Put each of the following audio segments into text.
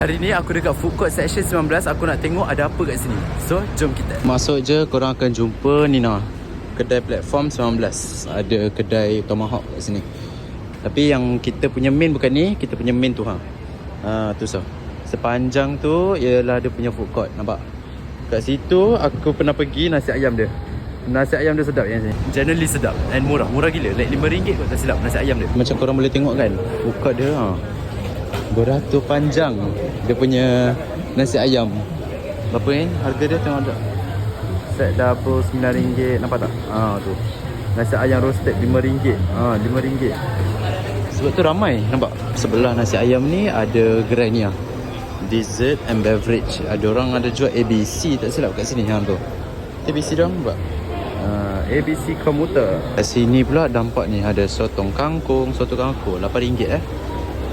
Hari ni aku dekat food court section 19. Aku nak tengok ada apa kat sini. So, jom kita masuk je, korang akan jumpa Nina. Kedai platform 19. Ada kedai tomahawk kat sini. Tapi yang kita punya main bukan ni. Kita punya main tu tu so. Sepanjang tu ialah dia punya food court. Nampak? Kat situ aku pernah pergi, nasi ayam dia. Nasi ayam dia sedap yang sini. Generally sedap and murah. Murah gila. Like RM5 kot tak silap nasi ayam dia. Macam korang boleh tengok kan, food court dia beratur panjang. Dia punya nasi ayam. Berapa ni? Harga dia tengok tak? Set double RM9. Nampak tak? Tu. Nasi ayam roasted RM5. RM5. Sebab tu ramai. Nampak? Sebelah nasi ayam ni ada gerai ni dessert and beverage. Ada orang ada jual ABC tak silap kat sini tu. ABC dia nampak? ABC Commuter. Kat sini pula nampak ni ada sotong kangkung. Soto kangkung RM8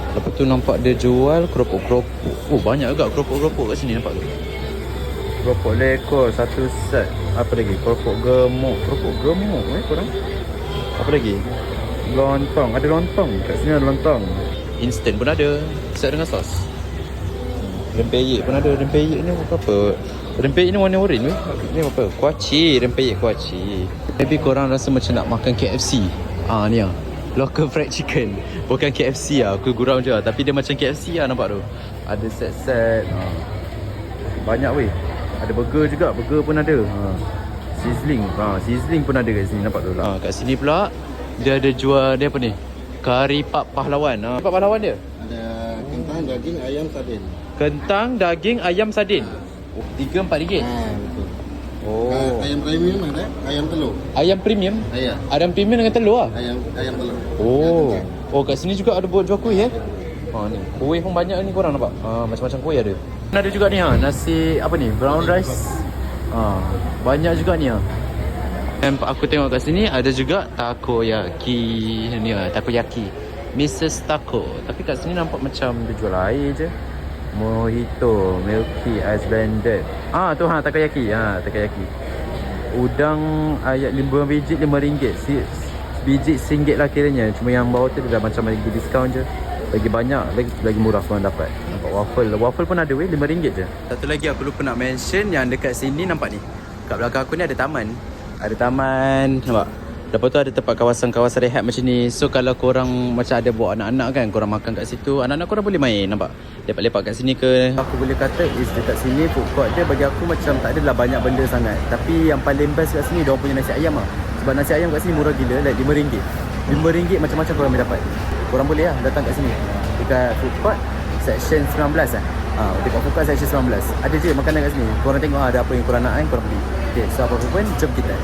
Lepas tu nampak dia jual keropok-keropok. Banyak juga keropok-keropok kat sini, nampak tu. Keropok lekor satu set. Apa lagi? Keropok gemuk. Keropok gemuk korang. Apa lagi? Lontong. Ada lontong. Kat sini ada lontong. Instant pun ada. Set dengan sos. Rempeyek pun ada. Rempeyek ni apa? Rempeyek ni warna orange. Ni apa? Kuaci. Rempeyek kuaci. Maybe korang rasa macam nak makan KFC. Ni local fried chicken. Bukan KFC aku gurau je. Tapi dia macam KFC nampak tu. Ada set-set. Banyak weh. Ada burger juga. Burger pun ada. Sizzling. Sizzling pun ada kat sini. Nampak tu lah. Kat sini pula dia ada jual dia apa ni? Kari pak pahlawan. Pak pahlawan dia? Ada kentang, daging, ayam, sardin. Kentang, daging, ayam, sardin. RM3-4. Betul. Oh. Ayam premium ada, ayam telur. Ayam premium? Ayam. Ayam premium dengan telur Ayam telur. Oh, kat sini juga ada buat jual kuih ni. Kuih pun banyak ni korang nampak. Macam-macam kuih ada. Ada juga ni nasi apa ni? Brown rice. Banyak juga ni And aku tengok kat sini ada juga takoyaki. Ni takoyaki. Mrs. Taco. Tapi kat sini nampak macam dia jual air je. Mojito, milky, ice blended. Tu takoyaki. Takoyaki. Udang ayat 5 biji RM5. Biji RM1 lah kiranya. Cuma yang bawah tu dia dah macam lagi diskaun je. Lagi banyak, lagi murah korang dapat. Nampak waffle. Waffle pun ada RM5 je. Satu lagi aku lupa nak mention yang dekat sini nampak ni. Kat belakang aku ni ada taman. Ada taman, nampak? Lepas tu ada tempat kawasan-kawasan rehat macam ni. So kalau korang macam ada bawa anak-anak kan, korang makan kat situ, anak-anak korang boleh main, nampak? Lepak-lepak kat sini ke. Aku boleh kata is dekat sini food court dia bagi aku macam tak adalah banyak benda sangat. Tapi yang paling best kat sini diorang punya nasi ayam Sebab nasi ayam kat sini murah gila, like RM5. RM5 macam-macam korang boleh dapat. Korang boleh datang kat sini. Dekat food court section 19 dekat food court section 19. Ada je makanan kat sini. Korang tengok ada apa yang korang nak korang beli. Okay, so apa-apa pun jom kita.